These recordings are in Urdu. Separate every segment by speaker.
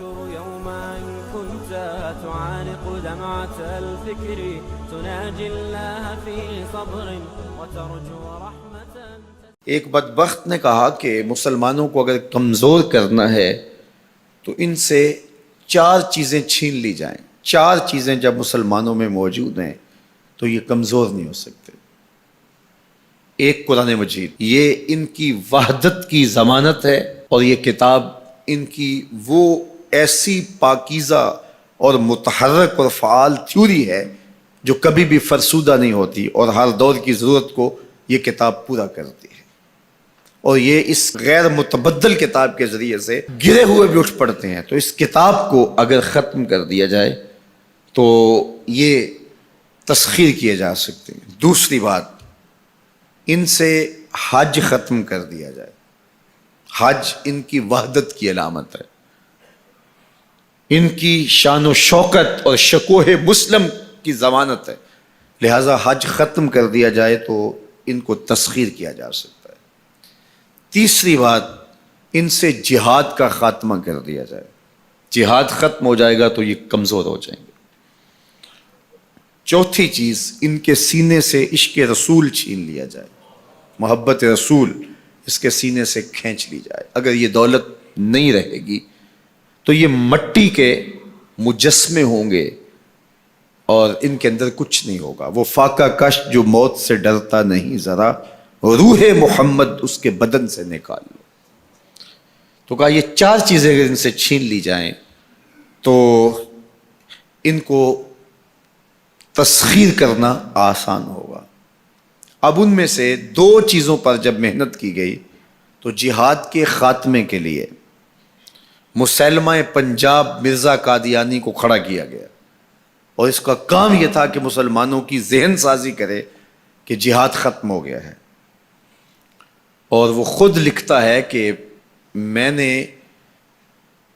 Speaker 1: تذكر يوما كنت تعانق دمعة الفكر تناجي الله في صبر وترجو رحمة.
Speaker 2: ایک بدبخت نے کہا کہ مسلمانوں کو اگر کمزور کرنا ہے تو ان سے 4 چیزیں چھین لی جائیں. 4 چیزیں جب مسلمانوں میں موجود ہیں تو یہ کمزور نہیں ہو سکتے. ایک قرآن مجید، یہ ان کی وحدت کی ضمانت ہے، اور یہ کتاب ان کی وہ ایسی پاکیزہ اور متحرک اور فعال تھیوری ہے جو کبھی بھی فرسودہ نہیں ہوتی، اور ہر دور کی ضرورت کو یہ کتاب پورا کرتی ہے. اور یہ اس غیر متبدل کتاب کے ذریعے سے گرے ہوئے بھی اٹھ پڑتے ہیں. تو اس کتاب کو اگر ختم کر دیا جائے تو یہ تسخیر کیے جا سکتے ہیں. دوسری بات، ان سے حج ختم کر دیا جائے. حج ان کی وحدت کی علامت ہے، ان کی شان و شوکت اور شکوہ مسلم کی ضمانت ہے. لہذا حج ختم کر دیا جائے تو ان کو تسخیر کیا جا سکتا ہے. تیسری بات، ان سے جہاد کا خاتمہ کر دیا جائے. جہاد ختم ہو جائے گا تو یہ کمزور ہو جائیں گے. چوتھی چیز، ان کے سینے سے عشق رسول چھین لیا جائے. محبت رسول اس کے سینے سے کھینچ لی جائے. اگر یہ دولت نہیں رہے گی تو یہ مٹی کے مجسمے ہوں گے اور ان کے اندر کچھ نہیں ہوگا. وہ فاقہ کش جو موت سے ڈرتا نہیں ذرا، روح محمد اس کے بدن سے نکال لو. تو کہا یہ 4 چیزیں اگر ان سے چھین لی جائیں تو ان کو تسخیر کرنا آسان ہوگا. اب ان میں سے 2 چیزوں پر جب محنت کی گئی تو جہاد کے خاتمے کے لیے مسلمہ پنجاب مرزا قادیانی کو کھڑا کیا گیا، اور اس کا کام یہ تھا کہ مسلمانوں کی ذہن سازی کرے کہ جہاد ختم ہو گیا ہے. اور وہ خود لکھتا ہے کہ میں نے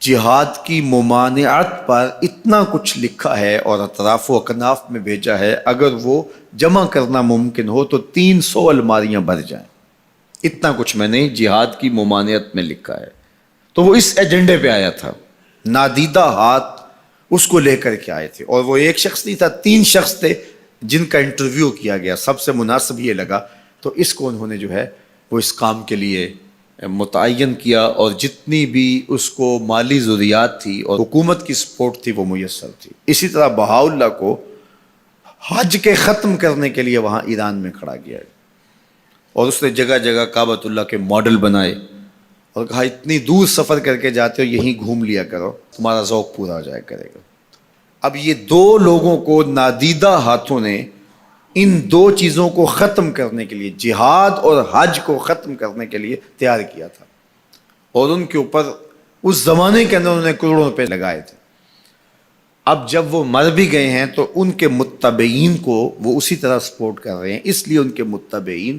Speaker 2: جہاد کی ممانعت پر اتنا کچھ لکھا ہے اور اطراف و اکناف میں بھیجا ہے، اگر وہ جمع کرنا ممکن ہو تو 300 الماریاں بھر جائیں. اتنا کچھ میں نے جہاد کی ممانعت میں لکھا ہے. تو وہ اس ایجنڈے پہ آیا تھا. نادیدہ ہاتھ اس کو لے کر کے آئے تھے، اور وہ ایک شخص نہیں تھا، 3 شخص تھے جن کا انٹرویو کیا گیا. سب سے مناسب یہ لگا تو اس کو انہوں نے جو ہے وہ اس کام کے لیے متعین کیا، اور جتنی بھی اس کو مالی ضروریات تھی اور حکومت کی سپورٹ تھی وہ میسر تھی. اسی طرح بہاؤاللہ کو حج کے ختم کرنے کے لیے وہاں ایران میں کھڑا کیا، اور اس نے جگہ جگہ کعبۃ اللہ کے ماڈل بنائے اور کہا اتنی دور سفر کر کے جاتے ہو، یہیں گھوم لیا کرو، تمہارا ذوق پورا ہو جایا کرے گا. اب یہ 2 لوگوں کو نادیدہ ہاتھوں نے ان 2 چیزوں کو ختم کرنے کے لیے، جہاد اور حج کو ختم کرنے کے لیے تیار کیا تھا، اور ان کے اوپر اس زمانے کے اندر انہوں نے کروڑوں روپے لگائے تھے. اب جب وہ مر بھی گئے ہیں تو ان کے متبعین کو وہ اسی طرح سپورٹ کر رہے ہیں، اس لیے ان کے متبعین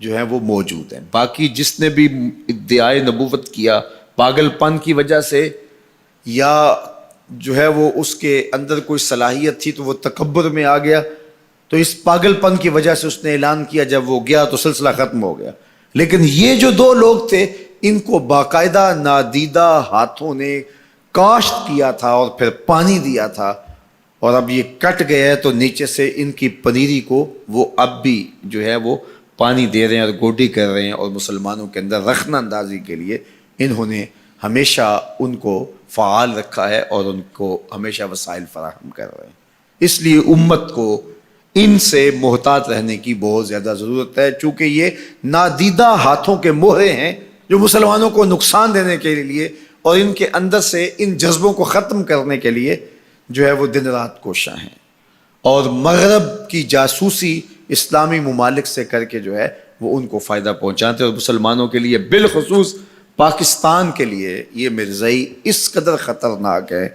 Speaker 2: جو ہیں وہ موجود ہیں. باقی جس نے بھی ادعائے نبوت کیا پاگل پن کی وجہ سے، یا جو ہے وہ اس کے اندر کوئی صلاحیت تھی تو وہ تکبر میں آ گیا، تو اس پاگل پن کی وجہ سے اس نے اعلان کیا، جب وہ گیا تو سلسلہ ختم ہو گیا. لیکن یہ جو 2 لوگ تھے ان کو باقاعدہ نادیدہ ہاتھوں نے کاشت کیا تھا اور پھر پانی دیا تھا، اور اب یہ کٹ گیا ہے تو نیچے سے ان کی پنیری کو وہ اب بھی جو ہے وہ پانی دے رہے ہیں اور گوڈی کر رہے ہیں، اور مسلمانوں کے اندر رخنہ اندازی کے لیے انہوں نے ہمیشہ ان کو فعال رکھا ہے اور ان کو ہمیشہ وسائل فراہم کر رہے ہیں. اس لیے امت کو ان سے محتاط رہنے کی بہت زیادہ ضرورت ہے، چونکہ یہ نادیدہ ہاتھوں کے مہرے ہیں جو مسلمانوں کو نقصان دینے کے لیے اور ان کے اندر سے ان جذبوں کو ختم کرنے کے لیے جو ہے وہ دن رات کوشاں ہیں، اور مغرب کی جاسوسی اسلامی ممالک سے کر کے جو ہے وہ ان کو فائدہ پہنچاتے ہیں. اور مسلمانوں کے لیے بالخصوص پاکستان کے لیے یہ مرزائی اس قدر خطرناک ہے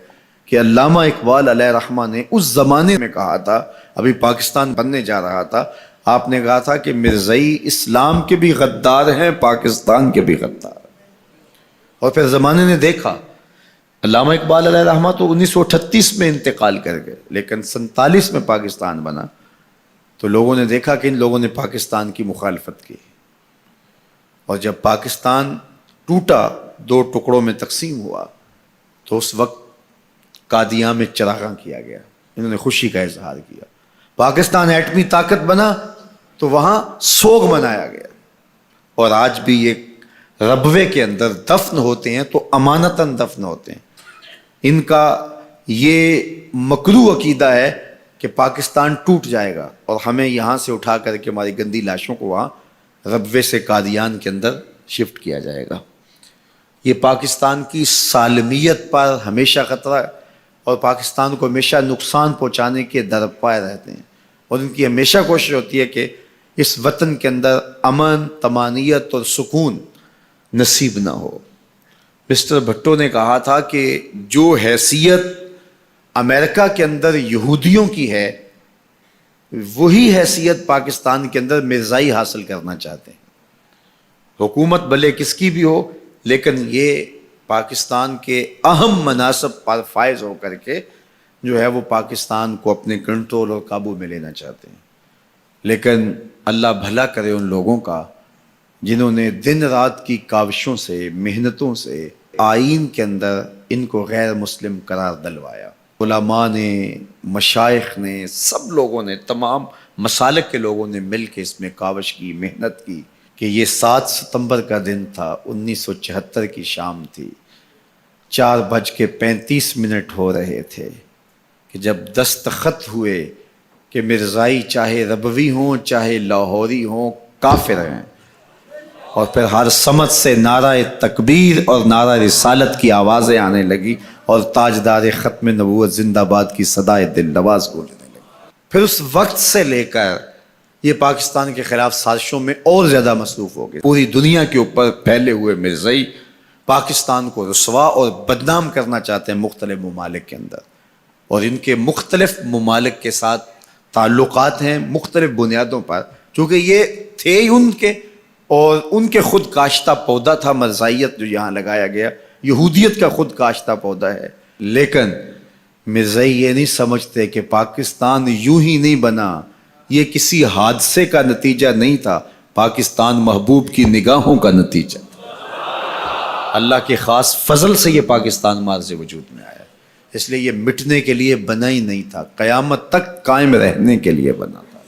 Speaker 2: کہ علامہ اقبال علیہ رحمہ نے اس زمانے میں کہا تھا، ابھی پاکستان بننے جا رہا تھا، آپ نے کہا تھا کہ مرزائی اسلام کے بھی غدار ہیں، پاکستان کے بھی غدار ہیں. اور پھر زمانے نے دیکھا، علامہ اقبال علیہ رحمہ تو 1938 میں انتقال کر گئے، لیکن 47 میں پاکستان بنا تو لوگوں نے دیکھا کہ ان لوگوں نے پاکستان کی مخالفت کی، اور جب پاکستان ٹوٹا، 2 ٹکڑوں میں تقسیم ہوا، تو اس وقت قادیاں میں چراغاں کیا گیا، انہوں نے خوشی کا اظہار کیا۔ پاکستان ایٹمی طاقت بنا تو وہاں سوگ منایا گیا۔ اور آج بھی یہ ربوے کے اندر دفن ہوتے ہیں تو امانتاً دفن ہوتے ہیں۔ ان کا یہ مکروہ عقیدہ ہے کہ پاکستان ٹوٹ جائے گا اور ہمیں یہاں سے اٹھا کر کے ہماری گندی لاشوں کو وہاں ربوے سے قادیان کے اندر شفٹ کیا جائے گا۔ یہ پاکستان کی سالمیت پر ہمیشہ خطرہ ہے اور پاکستان کو ہمیشہ نقصان پہنچانے کے درپائے رہتے ہیں، اور ان کی ہمیشہ کوشش ہوتی ہے کہ اس وطن کے اندر امن، طمانینت اور سکون نصیب نہ ہو۔ مسٹر بھٹو نے کہا تھا کہ جو حیثیت امریکہ کے اندر یہودیوں کی ہے وہی حیثیت پاکستان کے اندر مرزائی حاصل کرنا چاہتے ہیں۔ حکومت بھلے کس کی بھی ہو، لیکن یہ پاکستان کے اہم مناصب پر فائز ہو کر کے جو ہے وہ پاکستان کو اپنے کنٹرول اور قابو میں لینا چاہتے ہیں۔ لیکن اللہ بھلا کرے ان لوگوں کا جنہوں نے دن رات کی کاوشوں سے، محنتوں سے آئین کے اندر ان کو غیر مسلم قرار دلوایا۔ علماء نے، مشائخ نے، سب لوگوں نے، تمام مسالک کے لوگوں نے مل کے اس میں کاوش کی، محنت کی کہ یہ 7 ستمبر کا دن تھا، 1974 کی شام تھی، 4:35 ہو رہے تھے کہ جب دستخط ہوئے کہ مرزائی چاہے ربوی ہوں چاہے لاہوری ہوں کافر ہیں، اور پھر ہر سمت سے نعرہ تکبیر اور نعرہ رسالت کی آوازیں آنے لگی اور تاجدار ختم نبوت زندہ باد کی صدائے دل نواز گونجنے لگی۔ پھر اس وقت سے لے کر یہ پاکستان کے خلاف سازشوں میں اور زیادہ مصروف ہو گئے۔ پوری دنیا کے اوپر پھیلے ہوئے مرزائی پاکستان کو رسوا اور بدنام کرنا چاہتے ہیں مختلف ممالک کے اندر، اور ان کے مختلف ممالک کے ساتھ تعلقات ہیں مختلف بنیادوں پر، چونکہ یہ تھے ان کے، اور ان کے خود کاشتہ پودا تھا مرزائیت جو یہاں لگایا گیا، یہودیت کا خود کاشتہ پودا ہے۔ لیکن مرزائی یہ نہیں سمجھتے کہ پاکستان یوں ہی نہیں بنا، یہ کسی حادثے کا نتیجہ نہیں تھا، پاکستان محبوب کی نگاہوں کا نتیجہ، اللہ کے خاص فضل سے یہ پاکستان مارز وجود میں آیا، اس لیے یہ مٹنے کے لیے بنا ہی نہیں تھا، قیامت تک قائم رہنے کے لیے بنا۔